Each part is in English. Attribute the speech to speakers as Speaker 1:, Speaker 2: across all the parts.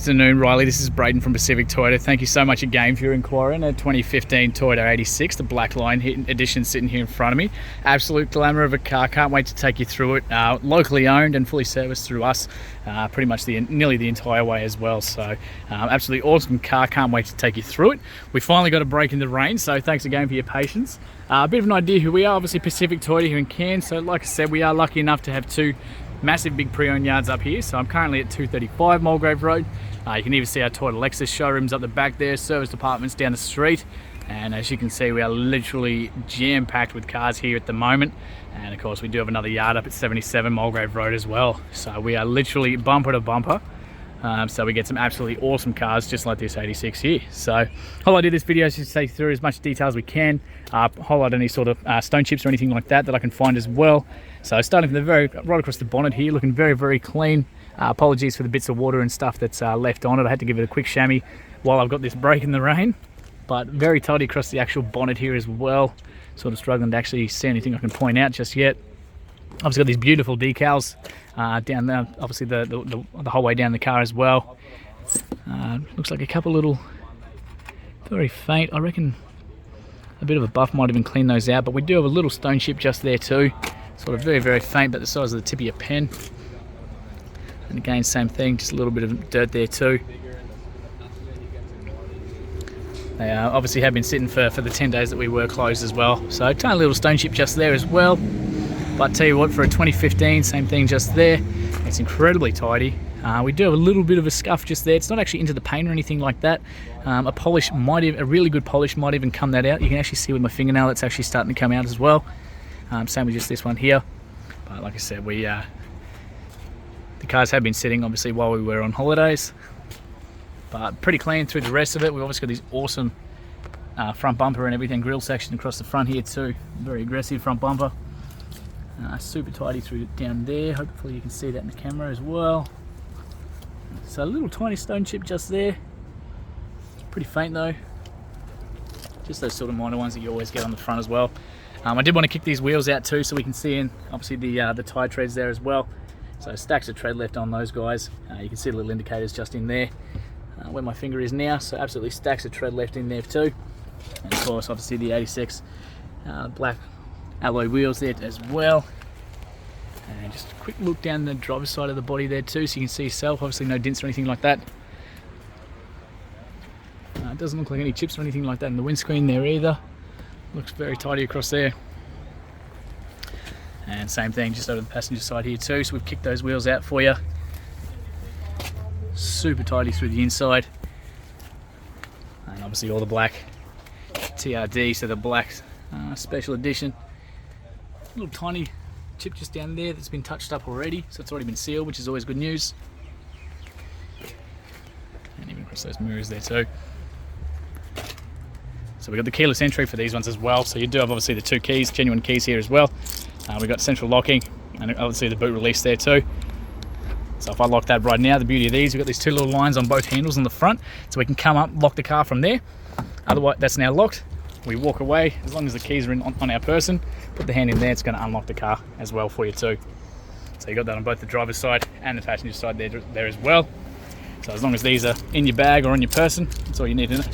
Speaker 1: afternoon, Riley. This is Braden from Pacific Toyota. Thank you so much again for your inquiry on a 2015 Toyota 86, the Blackline edition sitting here in front of me. Absolute glamour of a car. Can't wait to take you through it. Locally owned and fully serviced through us, pretty much nearly the entire way as well. So absolutely awesome car. Can't wait to take you through it. We finally got a break in the rain, so thanks again for your patience. A bit of an idea who we are. Obviously Pacific Toyota here in Cairns. So like I said, we are lucky enough to have two massive big pre-owned yards up here. So I'm currently at 235 Mulgrave Road. You can even see our Toyota Lexus showrooms up the back there, service departments down the street, and as you can see, we are literally jam-packed with cars here at the moment. And of course we do have another yard up at 77 Mulgrave Road as well, so we are literally bumper to bumper. So we get some absolutely awesome cars just like this 86 here. So whole idea of this video is just to take you through as much detail as we can, highlight any sort of stone chips or anything like that I can find as well. So starting from the right across the bonnet here, looking very, very clean. Apologies for the bits of water and stuff that's left on it. I had to give it a quick chamois while I've got this break in the rain, but very tidy across the actual bonnet here as well. Sort of struggling to actually see anything I can point out just yet. Obviously got these beautiful decals down there, obviously the whole way down the car as well. Looks like a couple little, very faint, I reckon a bit of a buff might even clean those out, but we do have a little stone chip just there too. Sort of very, very faint, but the size of the tip of your pen. And again, same thing, just a little bit of dirt there too. They obviously have been sitting for the 10 days that we were closed as well. So tiny little stone chip just there as well. But tell you what, for a 2015, same thing just there. It's incredibly tidy. We do have a little bit of a scuff just there. It's not actually into the paint or anything like that. A polish might even, a really good polish might even come that out. You can actually see with my fingernail that's actually starting to come out as well. Same with just this one here. But like I said, the cars have been sitting obviously while we were on holidays. But pretty clean through the rest of it. We've obviously got these awesome front bumper and everything, grille section across the front here too. Very aggressive front bumper. Super tidy through down there. Hopefully you can see that in the camera as well. So a little tiny stone chip just there. Pretty faint though. Just those sort of minor ones that you always get on the front as well. I did want to kick these wheels out too so we can see in obviously the tire treads there as well. So stacks of tread left on those guys. You can see the little indicators just in there where my finger is now. So absolutely stacks of tread left in there too. And of course obviously the 86 black alloy wheels there as well. And just a quick look down the driver's side of the body there too, so you can see yourself. Obviously no dents or anything like that. It doesn't look like any chips or anything like that in the windscreen there either. Looks very tidy across there. And same thing just over the passenger side here too, so we've kicked those wheels out for you. Super tidy through the inside. And obviously all the black TRD, so the black special edition. Little tiny chip just down there that's been touched up already, so it's already been sealed, which is always good news. And even across those mirrors there too. So we've got the keyless entry for these ones as well, so you do have obviously the two keys, genuine keys here as well. We've got central locking and obviously the boot release there too. So if I lock that right now, the beauty of these, we've got these two little lines on both handles on the front, so we can come up, lock the car from there. Otherwise, that's now locked. We walk away, as long as the keys are on our person, put the hand in there, it's going to unlock the car as well for you too. So you got that on both the driver's side and the passenger side there as well. So as long as these are in your bag or on your person, that's all you need in it.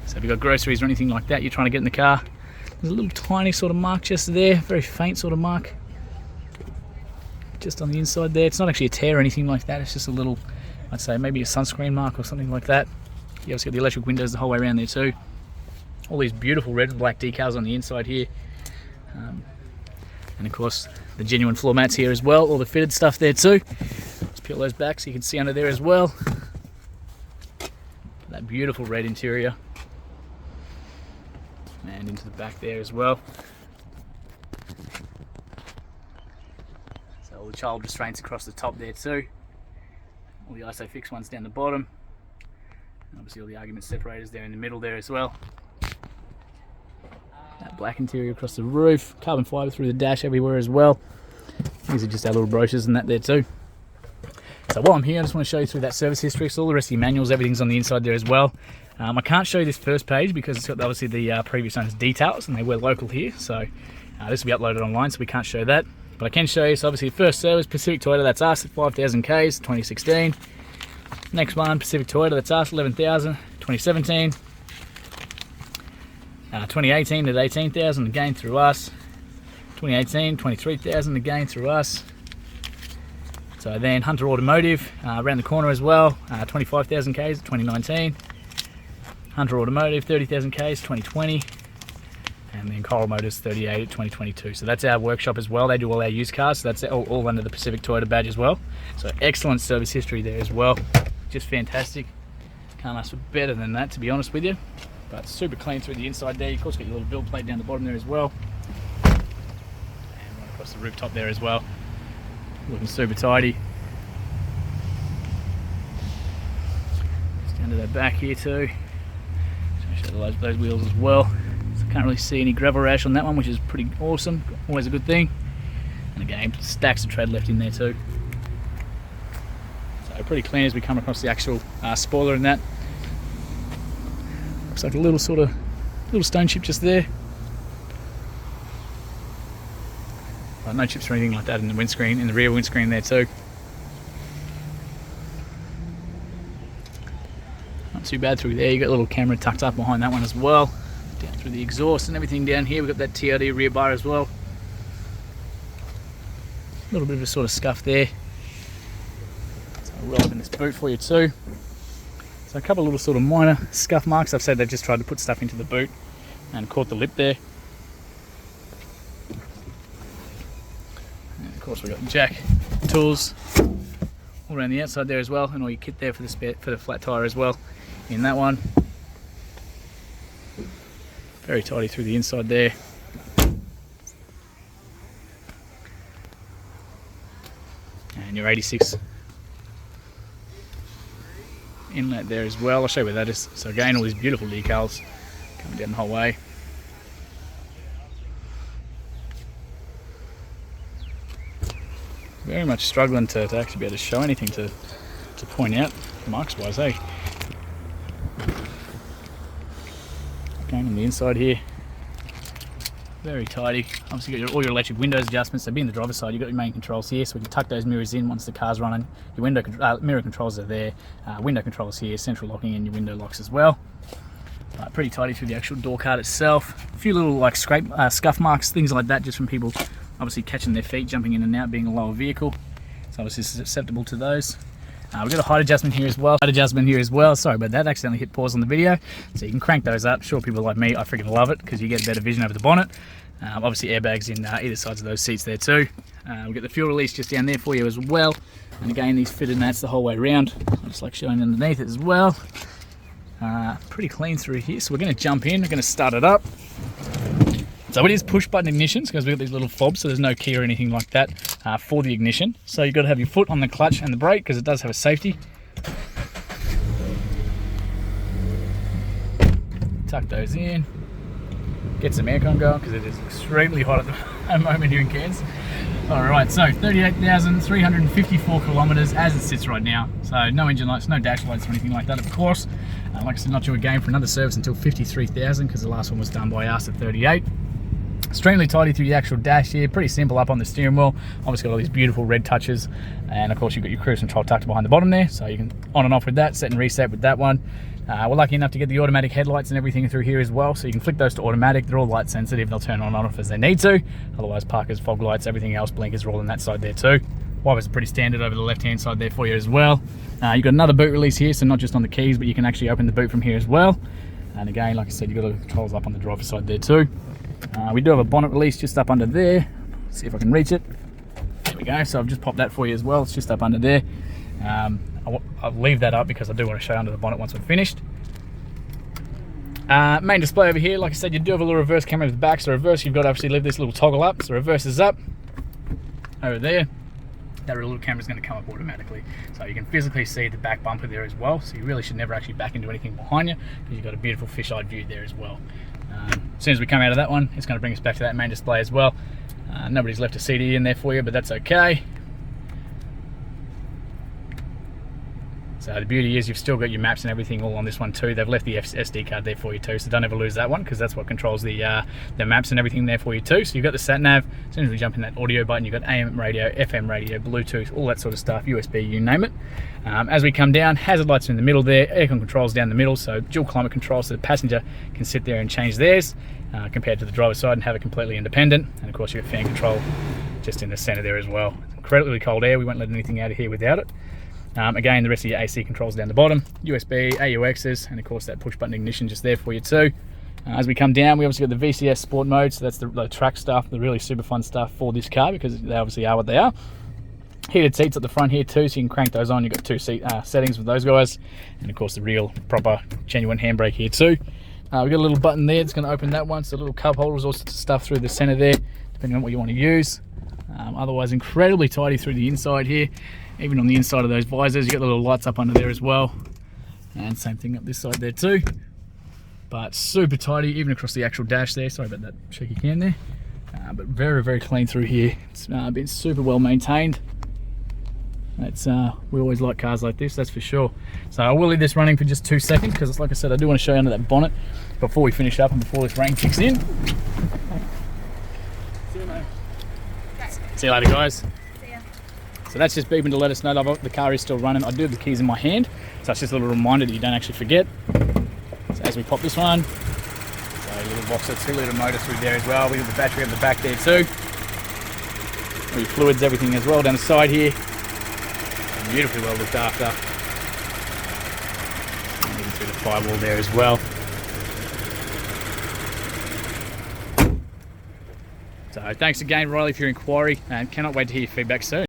Speaker 1: So if you've got groceries or anything like that you're trying to get in the car, there's a little tiny sort of mark just there, very faint sort of mark. Just on the inside there. It's not actually a tear or anything like that, it's just a little, I'd say maybe a sunscreen mark or something like that. You also got the electric windows the whole way around there too. All these beautiful red and black decals on the inside here. And of course the genuine floor mats here as well, all the fitted stuff there too. Let's peel those back so you can see under there as well. That beautiful red interior. And into the back there as well. So all the child restraints across the top there too. All the ISOFIX ones down the bottom. And obviously all the argument separators there in the middle there as well. That black interior across the roof, carbon fibre through the dash everywhere as well. These are just our little brochures and that there too. So while I'm here, I just want to show you through that service history. So all the rest of your manuals, everything's on the inside there as well. I can't show you this first page because it's got obviously the previous owner's details and they were local here. So this will be uploaded online, so we can't show that. But I can show you, so obviously first service, Pacific Toyota, that's us at 5,000 Ks, 2016. Next one, Pacific Toyota, that's us, 11,000, 2017. 2018 at 18,000, again through us. 2018, 23,000, again through us. So then Hunter Automotive, around the corner as well, 25,000 Ks, 2019. Hunter Automotive, 30,000 Ks, 2020. And then Coral Motors, 38 at 2022. So that's our workshop as well. They do all our used cars, so that's all under the Pacific Toyota badge as well. So excellent service history there as well. Just fantastic. Can't ask for better than that, to be honest with you. But super clean through the inside there. You of course got your little build plate down the bottom there as well. And right across the rooftop there as well. Looking super tidy. Just down to that back here too. Show those wheels as well. So can't really see any gravel rash on that one, which is pretty awesome. Always a good thing. And again, stacks of tread left in there too. So pretty clean as we come across the actual spoiler in that. Looks like a little stone chip just there. But no chips or anything like that in the windscreen, in the rear windscreen there too. Not too bad through there. You got a little camera tucked up behind that one as well. Down through the exhaust and everything down here. We've got that TRD rear bar as well. A little bit of a sort of scuff there. So I'll roll open this boot for you too. So a couple of little sort of minor scuff marks. I've said they've just tried to put stuff into the boot and caught the lip there. And of course we've got jack tools all around the outside there as well, and all your kit there for the flat tire as well in that one. Very tidy through the inside there. And your 86 inlet there as well. I'll show you where that is. So again, all these beautiful decals coming down the whole way. Very much struggling to actually be able to show anything to point out marks wise, eh? Going on the inside here, very tidy. Obviously you've got all your electric windows adjustments. So being the driver's side, you've got your main controls here, so we can tuck those mirrors in once the car's running. Your mirror controls are there, window controls here, central locking, and your window locks as well. Pretty tidy through the actual door card itself. A few little like scuff marks, things like that, just from people obviously catching their feet, jumping in and out, being a lower vehicle. So obviously susceptible to those. We've got a height adjustment here as well. Sorry about that, accidentally hit pause on the video. So you can crank those up. Sure, people like me, I freaking love it because you get better vision over the bonnet. Obviously airbags in either sides of those seats there too. We've got the fuel release just down there for you as well. And again, these fitted mats the whole way around. I just like showing underneath it as well. Pretty clean through here. So we're going to jump in, we're going to start it up. So it is push button ignitions because we've got these little fobs, so there's no key or anything like that for the ignition. So you've got to have your foot on the clutch and the brake because it does have a safety. Tuck those in. Get some aircon going because it is extremely hot at the moment here in Cairns. Alright, so 38,354 kilometres as it sits right now. So no engine lights, no dash lights or anything like that, of course. Like I said, not due again for another service until 53,000 because the last one was done by us at 38. Extremely tidy through the actual dash here, pretty simple up on the steering wheel. Obviously got all these beautiful red touches, and of course you've got your cruise control tucked behind the bottom there, so you can on and off with that, set and reset with that one. We're lucky enough to get the automatic headlights and everything through here as well, so you can flick those to automatic. They're all light sensitive, they'll turn on and off as they need to. Otherwise parkers, fog lights, everything else, blinkers are all on that side there too. Wipers are pretty standard over the left hand side there for you as well. You've got another boot release here, so not just on the keys, but you can actually open the boot from here as well. And again, like I said, you've got the controls up on the driver's side there too. We do have a bonnet release just up under there. Let's see if I can reach it. There we go. So I've just popped that for you as well. It's just up under there. I'll leave that up because I do want to show under the bonnet once we're finished. Main display over here. Like I said, you do have a little reverse camera at the back. So reverse, you've got to obviously leave this little toggle up. So reverse is up. Over there. That little camera is going to come up automatically. So you can physically see the back bumper there as well. So you really should never actually back into anything behind you because you've got a beautiful fisheye view there as well. As soon as we come out of that one, it's going to bring us back to that main display as well. Nobody's left a CD in there for you, but that's okay. So the beauty is you've still got your maps and everything all on this one too. They've left the SD card there for you too, so don't ever lose that one, because that's what controls the maps and everything there for you too. So you've got the sat nav. As soon as we jump in that audio button, you've got AM radio, FM radio, Bluetooth, all that sort of stuff, USB, you name it. As we come down, hazard lights are in the middle there, aircon controls down the middle, so dual climate control, so the passenger can sit there and change theirs compared to the driver's side and have it completely independent. And of course you've got fan control just in the center there as well. Incredibly cold air, we won't let anything out of here without it. Again, the rest of your AC controls down the bottom, USB, AUXs, and of course that push button ignition just there for you too. As we come down, we obviously got the VCS Sport mode, so that's the track stuff, the really super fun stuff for this car, because they obviously are what they are. Heated seats at the front here too, so you can crank those on. You've got 2 seat settings with those guys, and of course the real, proper, genuine handbrake here too. We've got a little button there, it's going to open that one, so little cup holders, all sorts of stuff through the center there, depending on what you want to use. Otherwise, incredibly tidy through the inside here. Even on the inside of those visors, you got the little lights up under there as well, and same thing up this side there too. But super tidy, even across the actual dash there. Sorry about that shaky cam there, but very, very clean through here. It's been super well maintained. That's we always like cars like this, that's for sure. So I will leave this running for just 2 seconds, because like I said, I do want to show you under that bonnet before we finish up and before this rain kicks in. See you, mate. See you later, guys. So that's just beeping to let us know that the car is still running. I do have the keys in my hand, so it's just a little reminder that you don't actually forget. So as we pop this one, so a little box, 2 litre motor through there as well. We got the battery at the back there too. All your fluids, everything as well down the side here. Beautifully well looked after. And even through the firewall there as well. So thanks again, Riley, for your inquiry, and cannot wait to hear your feedback soon.